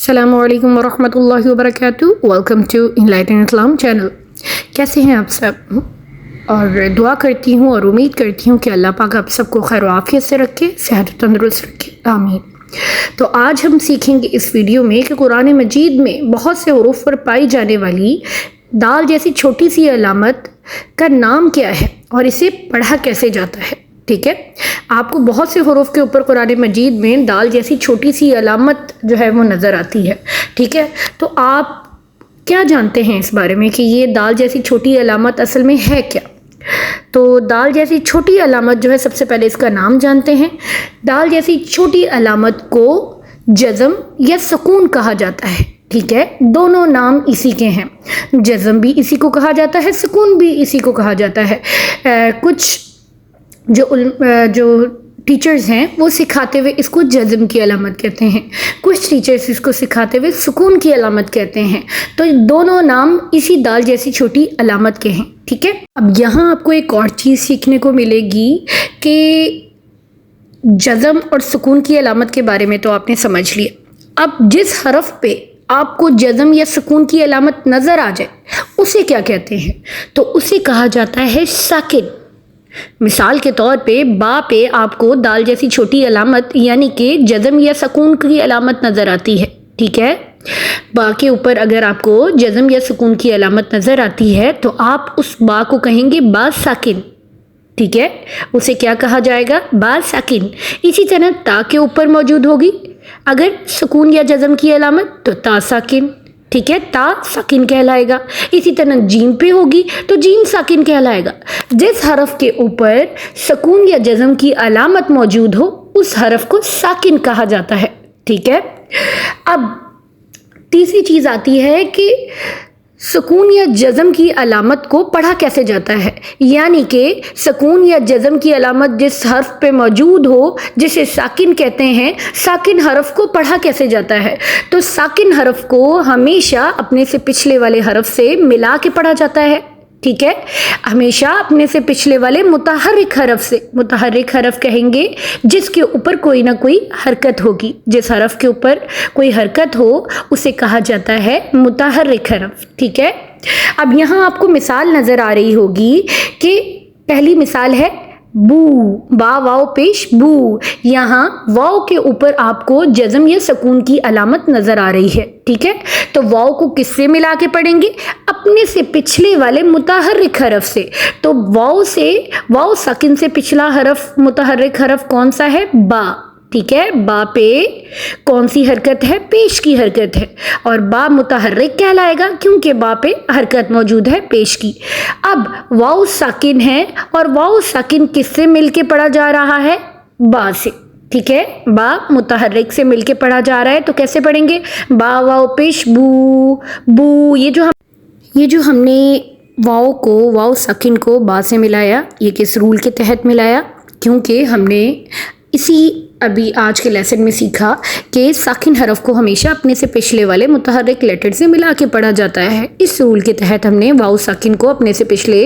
अस्सलामु अलैकुम वरहमतुल्लाहि वबरकातुहू। Welcome to Enlighten Islam channel. कैसे हैं आप सब? और दुआ करती हूँ और उम्मीद करती हूँ कि अल्लाह पाक आप सबको खैर आफियत से रखे, सेहत तंदुरुस्त रखे, आमीन। तो आज हम सीखेंगे इस वीडियो में कि कुरान मजीद में बहुत से हुरूफ पर पाई जाने वाली दाल जैसी छोटी सी अलामत का नाम क्या है और इसे पढ़ा कैसे जाता है। ठीक है, आपको बहुत से हुरूफ के ऊपर कुरान मजीद में दाल जैसी छोटी सी अलामत जो है वो नज़र आती है। ठीक है, तो आप क्या जानते हैं इस बारे में कि ये दाल जैसी छोटी अलामत असल में है क्या? तो दाल जैसी छोटी अलामत जो है, सबसे पहले इसका नाम जानते हैं। दाल जैसी छोटी अलामत को जज़म या सुकून कहा जाता है। ठीक है, दोनों नाम इसी के हैं। जज़म भी इसी को कहा जाता है, सुकून भी इसी को कहा जाता है। कुछ जो टीचर्स हैं वो सिखाते हुए इसको जज़म की अलामत कहते हैं, कुछ टीचर्स इसको सिखाते हुए सुकून की अलामत कहते हैं। तो दोनों नाम इसी दाल जैसी छोटी अलामत के हैं। ठीक है, अब यहाँ आपको एक और चीज़ सीखने को मिलेगी कि जज़म और सुकून की अलामत के बारे में तो आपने समझ लिया। अब जिस हरफ पे आपको जज़म या सुकून की अलामत नज़र आ जाए उसे क्या कहते हैं? तो उसे कहा जाता है साकिन। मिसाल के तौर पे बा पे आपको दाल जैसी छोटी अलामत यानी कि जज़म या सुकून की अलामत नज़र आती है। ठीक है, बा के ऊपर अगर आपको जज़म या सुकून की अलामत नज़र आती है तो आप उस बा को कहेंगे बा साकिन। ठीक है, उसे क्या कहा जाएगा? बा साकिन। इसी तरह ता के ऊपर मौजूद होगी अगर सुकून या जज़म की अलामत तो ता साकिन। ठीक है, ता साकिन कहलाएगा। इसी तरह जीम पे होगी तो जीम साकिन कहलाएगा। जिस हरफ के ऊपर सुकून या जज़म की अलामत मौजूद हो उस हरफ को साकिन कहा जाता है। ठीक है, अब तीसरी चीज़ आती है कि सुकून या जज़म की अलामत को पढ़ा कैसे जाता है, यानी कि सुकून या जज़म की अलामत जिस हर्फ पे मौजूद हो जिसे साकिन कहते हैं, साकिन हरफ को पढ़ा कैसे जाता है? तो साकिन हरफ को हमेशा अपने से पिछले वाले हरफ से मिला के पढ़ा जाता है। ठीक है, हमेशा अपने से पिछले वाले मुतहर्रिक हरफ से, मुतहर्रिक हरफ कहेंगे जिसके ऊपर कोई ना कोई हरकत होगी। जिस हरफ के ऊपर कोई हरकत हो उसे कहा जाता है मुतहर्रिक हरफ। ठीक है, अब यहाँ आपको मिसाल नज़र आ रही होगी कि पहली मिसाल है बू, बा वाव पेश बू। यहाँ वाव के ऊपर आपको जज़म या सुकून की अलामत नज़र आ रही है। ठीक है, तो वाव को किससे मिला के पढ़ेंगे? अपने से पिछले वाले मुतहर्रिक हरफ से। तो वाव साकिन से पिछला हरफ मुतहर्रिक हरफ कौन सा है? बा। ठीक है, बा पे कौन सी हरकत है? पेश की हरकत है और बा मुतहर्रिक कहलाएगा क्योंकि बा पे हरकत मौजूद है पेश की। अब वाव साकिन है और वाव साकिन किससे मिलके पढ़ा जा रहा है? बा से। ठीक है, बा मुतहर्रिक से मिलके पढ़ा जा रहा है तो कैसे पढ़ेंगे? बा वाव पेश बू बू। ये जो हमने वाव साकिन को बा से मिलाया, ये किस रूल के तहत मिलाया? क्योंकि हमने इसी अभी आज के लेसन में सीखा कि साकिन हरफ को हमेशा अपने से पिछले वाले मुतहर्रिक लेटर से मिला के पढ़ा जाता है। इस रूल के तहत हमने वाव साकिन को अपने से पिछले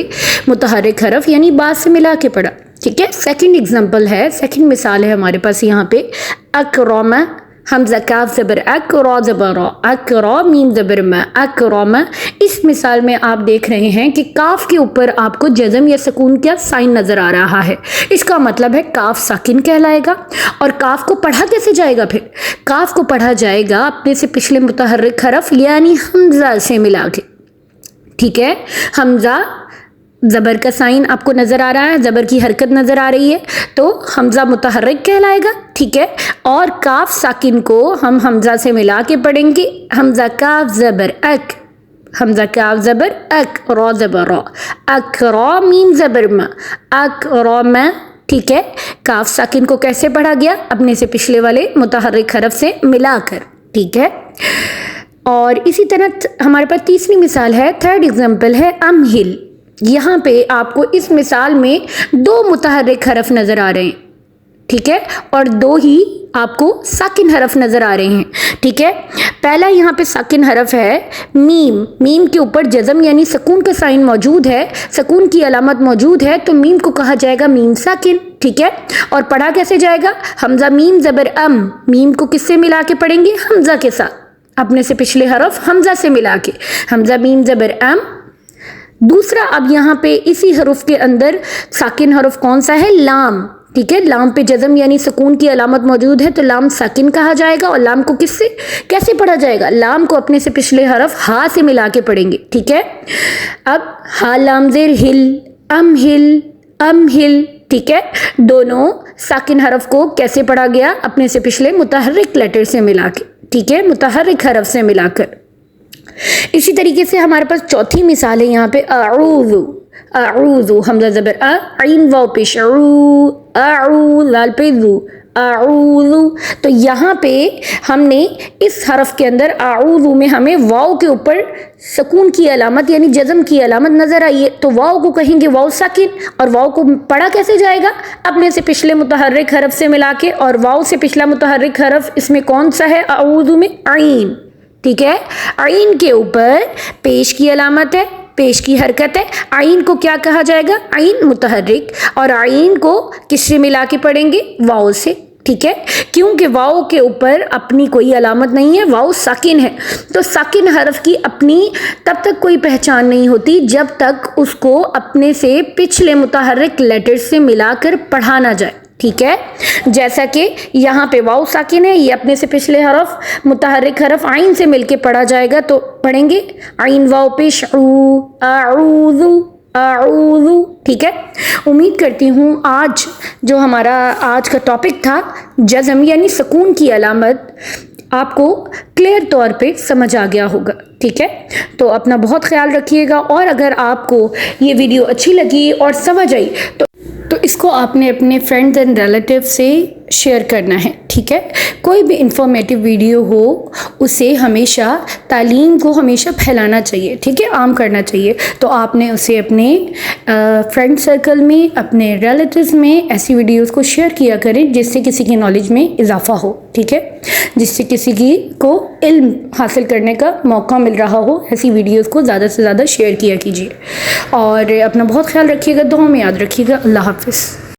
मुतहर्रिक हरफ यानी बा से मिला के पढ़ा। ठीक है, सेकंड एग्जांपल है, सेकंड मिसाल है हमारे पास यहाँ पे अकरमा, हमज़ा काफ ज़बर अक, रॉ ज़बर रॉ, अकरा मीम ज़बर म, अकरमा। इस मिसाल में आप देख रहे हैं कि काफ के ऊपर आपको जज़म या सुकून का साइन नज़र आ रहा है। इसका मतलब है काफ साकिन कहलाएगा। और काफ को पढ़ा कैसे जाएगा? फिर काफ को पढ़ा जाएगा अपने से पिछले मुतहर्रिक हरफ यानी हमज़ा से मिला के। ठीक है, हमज़ा ज़बर का साइन आपको नज़र आ रहा है, ज़बर की हरकत नज़र आ रही है तो हमज़ा मुतहर्रिक कहलाएगा। ठीक है, और काफ साकिन को हम हमज़ा से मिला के पढ़ेंगे, हमज़ा काफ ज़बर अक, हमज़ा काफ ज़बर अक, रॉ ज़बर रॉ, अकरा मीम ज़बर म, अकरमा। ठीक है, काफ साकिन को कैसे पढ़ा गया? अपने से पिछले वाले मुतहर्रिक हरफ से मिलाकर। ठीक है, और इसी तरह हमारे पास तीसरी मिसाल है, थर्ड एग्जाम्पल है अमहिल। यहाँ पे आपको इस मिसाल में दो मुतहर्रिक हरफ नज़र आ रहे हैं। ठीक है, और दो ही आपको साकिन हरफ नज़र आ रहे हैं। ठीक है, पहला यहाँ पे साकिन हरफ है मीम। मीम के ऊपर जज़म यानी सुकून का साइन मौजूद है, सुकून की अलामत मौजूद है तो मीम को कहा जाएगा मीम साकिन। ठीक है, और पढ़ा कैसे जाएगा? हमज़ा मीम ज़बर अम, मीम को किससे मिला के पढ़ेंगे? हमज़ा के साथ। اپنے سے پچھلے حرف حمزہ سے ملا کے، حمزہ میم زبر ام. دوسرا اب یہاں پہ اسی حرف کے اندر ساکن حرف کون سا ہے؟ لام. ٹھیک ہے، لام پہ جزم یعنی سکون کی علامت موجود ہے تو لام ساکن کہا جائے گا. اور لام کو کس سے کیسے پڑھا جائے گا؟ لام کو اپنے سے پچھلے حرف ہا سے ملا کے پڑھیں گے. ٹھیک ہے، اب ہا لام زیر ہل، ام ہل، ام ہل. ٹھیک ہے، دونوں ساکن حرف کو کیسے پڑھا گیا؟ اپنے سے پچھلے متحرک لیٹر سے ملا کے. ٹھیک ہے، متحرک حرف سے ملا کر. اسی طریقے سے ہمارے پاس چوتھی مثال ہے یہاں پہ اعوذ. اعوذ حمزہ زبر ا، عین واو پیش، اعو، اعو لال پہ ذو، اعوذ. تو یہاں پہ ہم نے اس حرف کے اندر اعوذ میں ہمیں واو کے اوپر سکون کی علامت یعنی جزم کی علامت نظر آئی ہے تو واو کو کہیں گے واو ساکن. اور واو کو پڑھا کیسے جائے گا؟ اپنے سے پچھلے متحرک حرف سے ملا کے. اور واو سے پچھلا متحرک حرف اس میں کون سا ہے اعوذ میں؟ عین. ٹھیک ہے، عین کے اوپر پیش کی علامت ہے، پیش کی حرکت ہے. عین کو کیا کہا جائے گا؟ عین متحرک. اور عین کو کس سے ملا کے پڑھیں گے؟ واو سے. ٹھیک ہے، کیونکہ واو کے اوپر اپنی کوئی علامت نہیں ہے، واو ساکن ہے. تو ساکن حرف کی اپنی تب تک کوئی پہچان نہیں ہوتی جب تک اس کو اپنے سے پچھلے متحرک لیٹر سے ملا کر پڑھا نہ جائے. ٹھیک ہے، جیسا کہ یہاں پہ واو ساکن ہے، یہ اپنے سے پچھلے حرف متحرک حرف عین سے مل کے پڑھا جائے گا تو پڑھیں گے عین واو پیش او، اعوذ، اعوذ. ٹھیک ہے، امید کرتی ہوں آج جو ہمارا آج کا ٹاپک تھا جزم یعنی سکون کی علامت آپ کو کلیئر طور پہ سمجھ آ گیا ہوگا. ٹھیک ہے، تو اپنا بہت خیال رکھیے گا. اور اگر آپ کو یہ ویڈیو اچھی لگی اور سمجھ آئی تو اس کو آپ نے اپنے فرینڈز اینڈ ریلیٹیو سے شیئر کرنا ہے. ٹھیک ہے، کوئی بھی انفارمیٹیو ویڈیو ہو اسے ہمیشہ تعلیم کو ہمیشہ پھیلانا چاہیے. ٹھیک ہے، عام کرنا چاہیے. تو آپ نے اسے اپنے فرینڈ سرکل میں، اپنے ریلیٹیوز میں ایسی ویڈیوز کو شیئر کیا کریں جس سے کسی کی نالج میں اضافہ ہو. ٹھیک ہے، جس سے کسی کو علم حاصل کرنے کا موقع مل رہا ہو. ایسی ویڈیوز کو زیادہ سے زیادہ شیئر کیا کیجیے اور اپنا بہت خیال رکھیے گا. دعاؤں میں یاد رکھیے گا. اللہ حافظ.